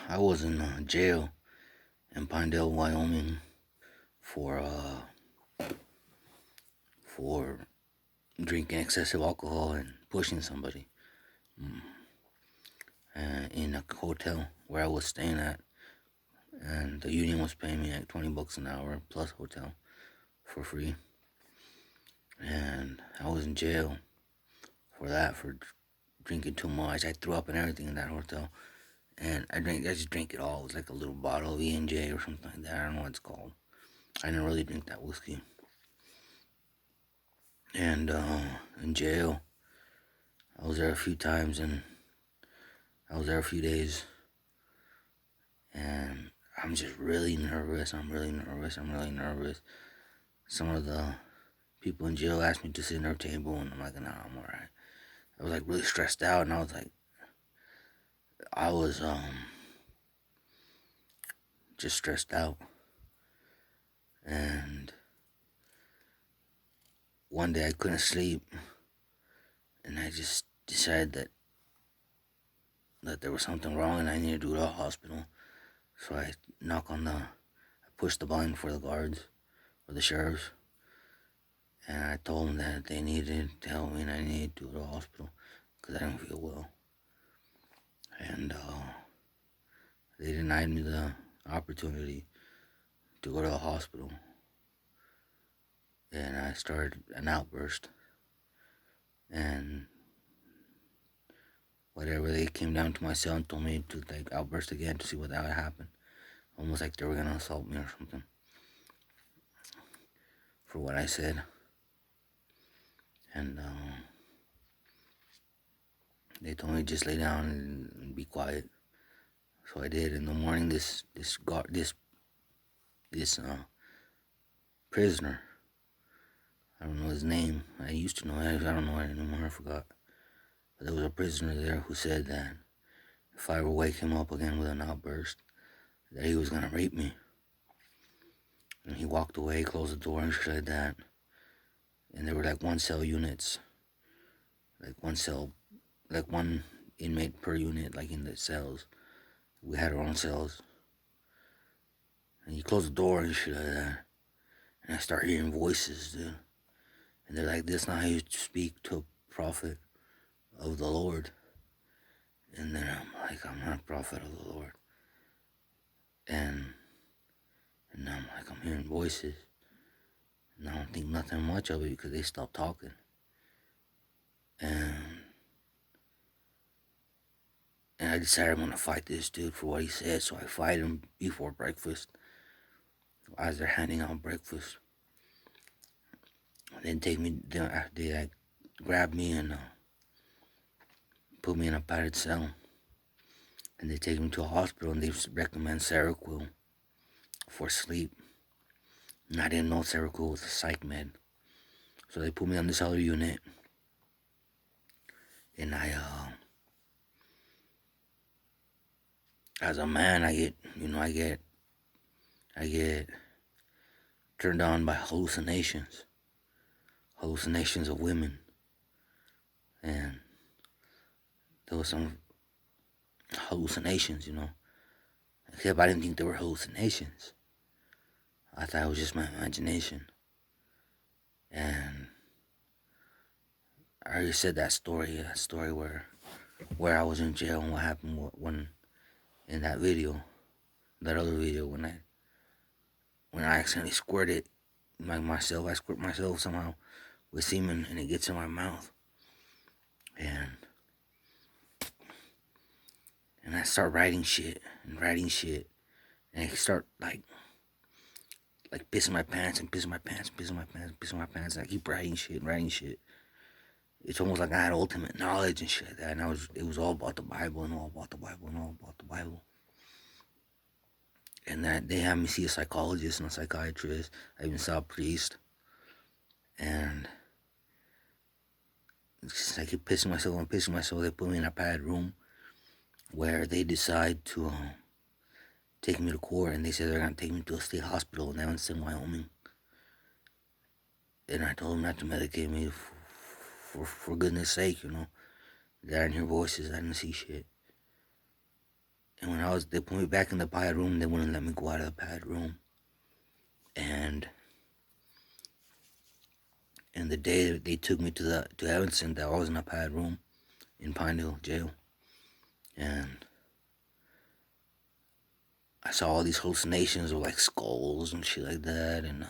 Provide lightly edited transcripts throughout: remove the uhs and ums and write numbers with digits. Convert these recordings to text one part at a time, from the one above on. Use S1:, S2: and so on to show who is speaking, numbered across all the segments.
S1: I was in jail in Pinedale, Wyoming for drinking excessive alcohol and pushing somebody. In a hotel where I was staying at, and the union was paying me like $20 an hour plus hotel for free, and I was in jail for that, for drinking too much. I threw up and everything in that hotel, and I just drank it all. It was like a little bottle of E&J or something like that. I don't know what it's called. I didn't really drink that whiskey. And in jail, I was there a few times, and I was there a few days, and I'm just really nervous. I'm really nervous. Some of the people in jail asked me to sit in their table, and I'm like, nah, I'm alright. I was like really stressed out, and I was just stressed out. And one day I couldn't sleep, and I just decided that there was something wrong and I needed to go to the hospital. So I pushed the button for the guards, or the sheriffs, and I told them that they needed to help me and I needed to go to the hospital because I didn't feel well. And they denied me the opportunity to go to the hospital. And I started an outburst. And whatever, they came down to my cell and told me to outburst again to see what that would happen. Almost like they were gonna assault me or something for what I said. And they told me just lay down and be quiet. So I did. In the morning, this prisoner, I don't know his name. I used to know it. I don't know it anymore. I forgot. But there was a prisoner there who said that if I ever wake him up again with an outburst, that he was gonna rape me. And he walked away, closed the door, and shit like that. And there were like one cell units, like one inmate per unit, like in the cells. We had our own cells. And he closed the door and shit like that. And I started hearing voices, dude. And they're like, "This is not how you speak to a prophet of the Lord." And then I'm like, "I'm not a prophet of the Lord." And I'm like, I'm hearing voices. And I don't think nothing much of it because they stopped talking. And I decided I'm gonna fight this dude for what he said. So I fight him before breakfast, as they're handing out breakfast. And they like grab me and put me in a padded cell. And they take me to a hospital and they recommend Seroquel for sleep. And I didn't know Seroquel was a psych med. So they put me on this other unit. And as a man, I get turned on by hallucinations of women. And there was some hallucinations, except I didn't think they were hallucinations. I thought it was just my imagination. And I already said that story where I was in jail and what happened when in that video, that other video, when I accidentally squirted myself. I squirt myself somehow with semen and it gets in my mouth. And I start writing shit. And I start like pissing my pants and pissing my pants and pissing my pants and pissing my pants. And I keep writing shit. It's almost like I had ultimate knowledge and shit like that. And it was all about the Bible and all about the Bible and all about the Bible. And that they had me see a psychologist and a psychiatrist. I even saw a priest. And I keep pissing myself. They put me in a padded room where they decide to take me to court, and they said they're gonna take me to a state hospital in Evanston, Wyoming. And I told them not to medicate me for goodness sake, They didn't hear voices, I didn't see shit. And they put me back in the pad room. They wouldn't let me go out of the pad room. And the day they took me to Evanston, I was in a pad room in Pinedale jail, and I saw all these hallucinations of like skulls and shit like that, and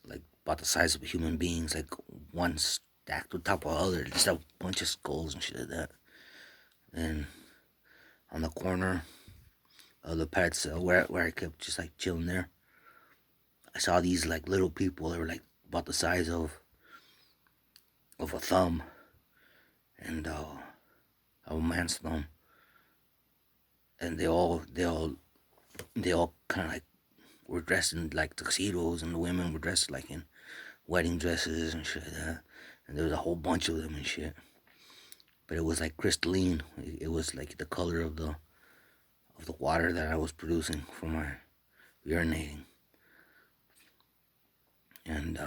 S1: like about the size of human beings, like one stacked on top of the other, just a bunch of skulls and shit like that. And on the corner of the pad cell where I kept just like chilling there, I saw these like little people that were like about the size of a thumb, and of a man's thumb, and they all kind of like were dressed in like tuxedos, and the women were dressed like in wedding dresses and shit like that. And there was a whole bunch of them and shit. But it was like crystalline. It was like the color of the water that I was producing from my urinating. And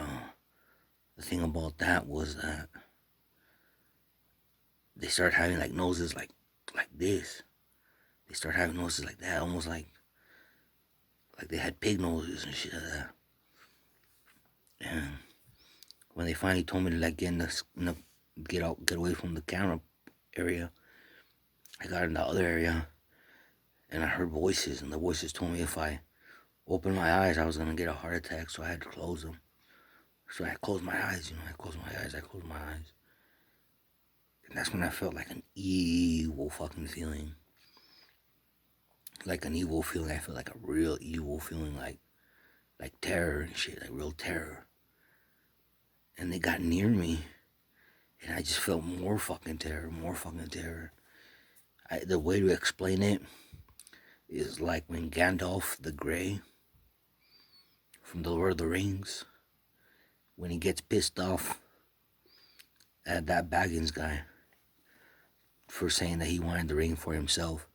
S1: the thing about that was that they started having like noses like this. They started having noses like that, almost like they had pig noses and shit like that. And when they finally told me to like get away from the camera area, I got in the other area, and I heard voices, and the voices told me if I opened my eyes, I was gonna get a heart attack, so I had to close them. So I closed my eyes, I closed my eyes. And that's when I felt like an evil fucking feeling. Like an evil feeling. I felt like a real evil feeling, like terror and shit, like real terror. And they got near me, and I just felt more fucking terror. The way to explain it is like when Gandalf the Grey from the Lord of the Rings, when he gets pissed off at that Baggins guy for saying that he wanted the ring for himself,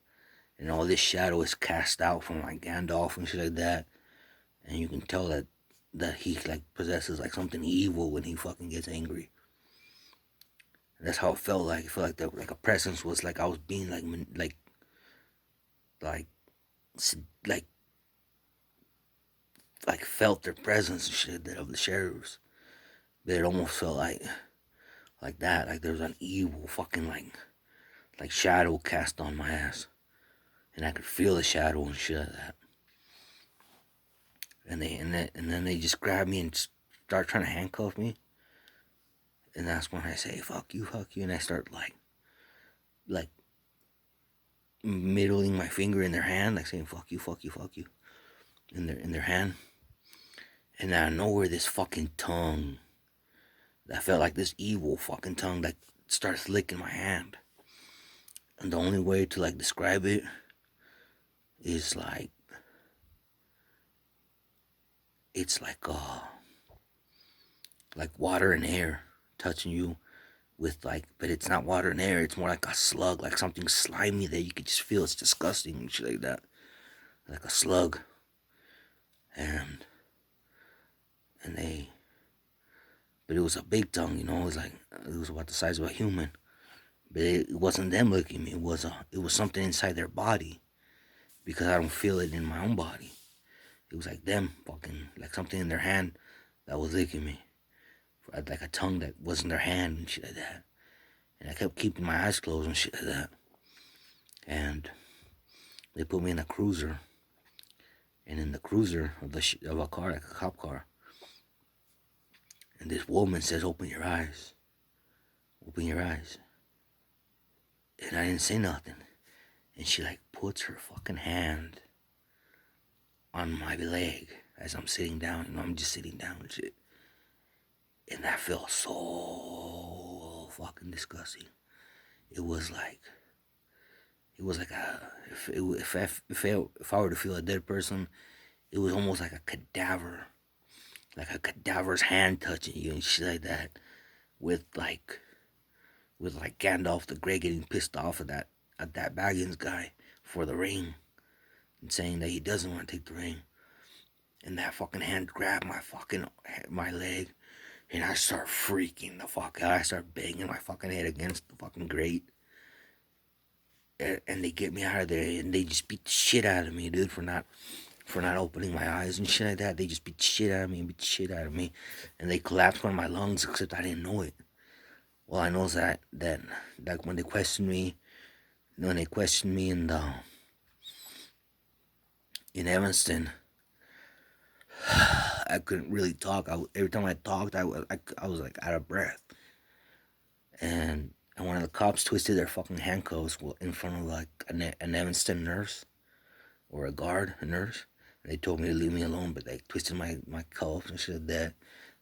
S1: and all this shadow is cast out from like Gandalf and shit like that, and you can tell that he like possesses like something evil when he fucking gets angry. And that's how it felt like. It felt like a presence was like I was being like felt their presence and shit of the sheriffs. But it almost felt like that, like there was an evil fucking like shadow cast on my ass, and I could feel the shadow and shit like that. And then they just grab me and start trying to handcuff me, and that's when I say fuck you, and I start like middling my finger in their hand, like saying fuck you, in their hand. And out of nowhere, this fucking tongue that felt like this evil fucking tongue that starts licking my hand. And the only way to like describe it is like it's like water and air touching you with but it's not water and air, it's more like a slug, like something slimy that you could just feel. It's disgusting and shit like that, like a slug. And but it was a big tongue, it was about the size of a human. But it wasn't them licking me, it was something inside their body, because I don't feel it in my own body. It was like them fucking, like something in their hand that was licking me, like a tongue that wasn't their hand and shit like that. And I kept keeping my eyes closed and shit like that. And they put me in a cruiser, and in the cruiser of a car, like a cop car, and this woman says, open your eyes, and I didn't say nothing. And she like puts her fucking hand on my leg as I'm sitting down. I'm just sitting down and shit. And that felt so fucking disgusting. It was like if I were to feel a dead person, it was almost like a cadaver, like a cadaver's hand touching you and shit like that, with Gandalf the Grey getting pissed off at that Baggins guy for the ring and saying that he doesn't want to take the ring. And that fucking hand grabbed my leg, and I start freaking the fuck out. I start banging my fucking head against the fucking grate. and they get me out of there, and they just beat the shit out of me, dude, for not opening my eyes and shit like that. They just beat the shit out of me and beat the shit out of me, and they collapsed one of my lungs, except I didn't know it. Well, I know that like when they questioned me in Evanston, I couldn't really talk. Every time I talked, I was like out of breath, and one of the cops twisted their fucking handcuffs in front of like an Evanston nurse or a nurse. And they told me to leave me alone, but they twisted my cuffs and shit like that,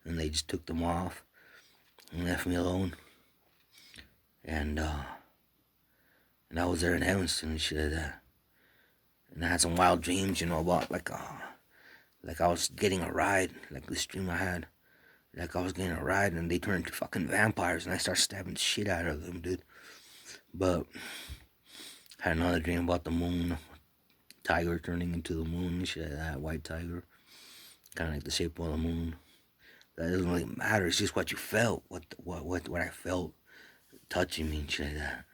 S1: and they just took them off and left me alone. And I was there in Evanston and shit like that. And I had some wild dreams, about like I was getting a ride, like this dream I had. Like I was getting a ride and they turned into fucking vampires and I started stabbing the shit out of them, dude. But I had another dream about the moon, tiger turning into the moon and shit like that, white tiger. Kind of like the shape of the moon. That doesn't really matter, it's just what you felt, what I felt touching me and shit like that.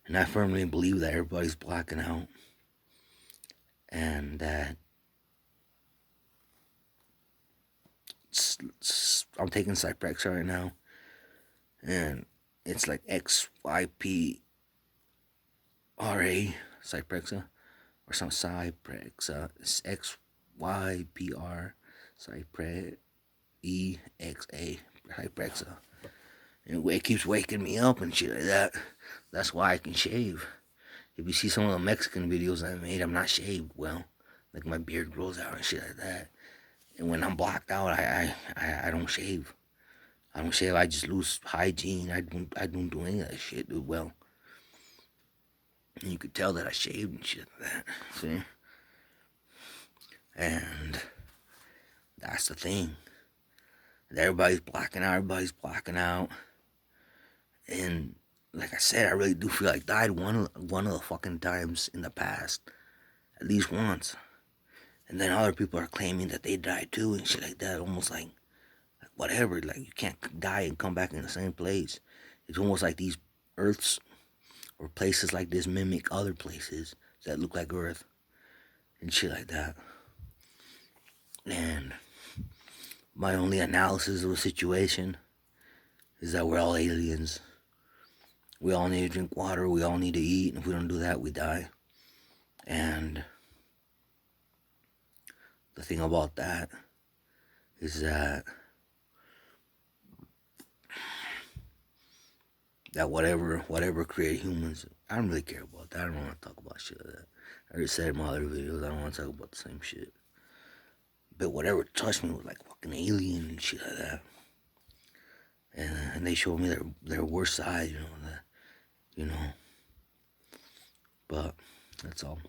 S1: And I firmly believe that everybody's blacking out. And that I'm taking Cyprexa right now. And it's like XYPRA, Cyprexa. Or some Cyprexa. It's XYPR, Cyprexa, Cyprexa. And it keeps waking me up and shit like that. That's why I can shave. If you see some of the Mexican videos I made, I'm not shaved well. Like my beard grows out and shit like that. And when I'm blocked out, I don't shave. I don't shave. I just lose hygiene. I don't do any of that shit, dude. Well, and you could tell that I shaved and shit like that. See? And that's the thing. Everybody's blacking out. And like I said, I really do feel like I died one of the fucking times in the past, at least once. And then other people are claiming that they died too and shit like that. Almost like whatever. Like you can't die and come back in the same place. It's almost like these Earths or places like this mimic other places that look like Earth and shit like that. And my only analysis of the situation is that we're all aliens. We all need to drink water, we all need to eat, and if we don't do that, we die. And the thing about that is that whatever created humans, I don't really care about that. I don't want to talk about shit like that. I already said in my other videos, I don't want to talk about the same shit. But whatever touched me was like fucking alien and shit like that. And they showed me their worst side, But that's all.